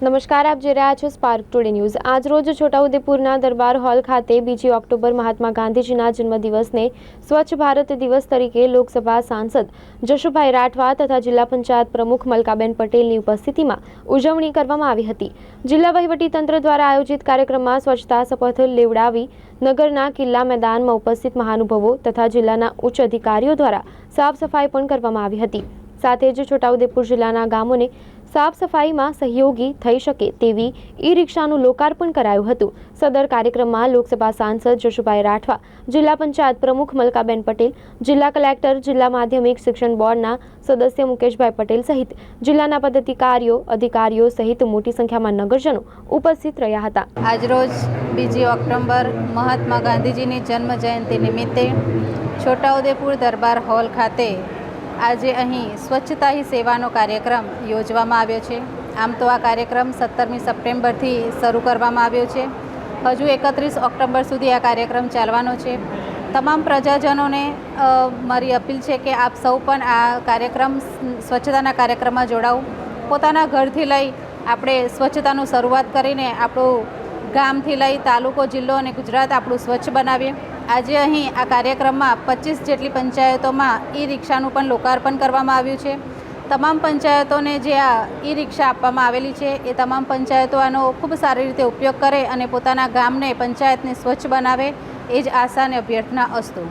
નમસ્કાર, આપ જોઈ રહ્યા છો સ્પાર્ક ટુડે ન્યૂઝ। આજ રોજ છોટાઉદેપુરના દરબાર હોલ ખાતે 2 ઓક્ટોબર મહાત્મા ગાંધીજીના જન્મદિવસને સ્વચ્છ ભારત દિવસ તરીકે લોકસભા સાંસદ જશુભાઈ રાઠવા તથા જિલ્લા પંચાયત પ્રમુખ મલકાબેન પટેલની ઉપસ્થિતિમાં ઉજવણી કરવામાં આવી હતી। જિલ્લા વહીવટીતંત્ર દ્વારા આયોજિત કાર્યક્રમમાં સ્વચ્છતા શપથ લેવડાવી નગરના કિલ્લા મેદાનમાં ઉપસ્થિત મહાનુભાવો તથા જિલ્લાના ઉચ્ચ અધિકારીઓ દ્વારા સાફ સફાઈ પણ કરવામાં આવી હતી। સાથે જ છોટાઉદેપુર જિલ્લાના ગામોને સાફ સફાઈમાં સહયોગી થઈ શકે તેવી ઈ-રિક્ષાનું લોકાર્પણ કરાયું હતું। સદર કાર્યક્રમમાં લોકસભા સાંસદ જશુભાઈ રાઠવા, જિલ્લા પંચાયત પ્રમુખ મલકાબેન પટેલ, જિલ્લા કલેક્ટર, જિલ્લા માધ્યમિક શિક્ષણ બોર્ડના સદસ્ય મુકેશભાઈ પટેલ સહિત જિલ્લાના પદાધિકારીઓ, અધિકારીઓ સહિત મોટી સંખ્યામાં નગરજનો ઉપસ્થિત રહ્યા હતા। આજરોજ 2 ઓક્ટોબર મહાત્મા ગાંધીજીની જન્મ જયંતિ નિમિત્તે છોટાઉદેપુર દરબાર હોલ ખાતે આજે અહીં સ્વચ્છતા હી સેવાનો કાર્યક્રમ યોજવામાં આવ્યો છે। આમ તો આ કાર્યક્રમ 17મી સપ્ટેમ્બરથી શરૂ કરવામાં આવ્યો છે। હજુ 31 ઓક્ટોબર સુધી આ કાર્યક્રમ ચાલવાનો છે। તમામ પ્રજાજનોને મારી અપીલ છે કે આપ સૌ પણ આ કાર્યક્રમ સ્વચ્છતાના કાર્યક્રમમાં જોડાઓ। પોતાના ઘરથી લઈ આપણે સ્વચ્છતાનું શરૂઆત કરીને આપણું ગામથી લઈ તાલુકો, જિલ્લો અને ગુજરાત આપણું સ્વચ્છ બનાવીએ। આજે અહીં આ કાર્યક્રમમાં 25 જેટલી પંચાયતોમાં ઈ-રિક્ષાનું પણ લોકાર્પણ કરવામાં આવ્યું છે। તમામ પંચાયતોને જે આ ઈ-રિક્ષા આપવામાં આવેલી છે એ તમામ પંચાયતો આનો ખૂબ સારી રીતે ઉપયોગ કરે અને પોતાના ગામને, પંચાયતને સ્વચ્છ બનાવે, એ જ આશા અને અભ્યર્થના અસ્તુ।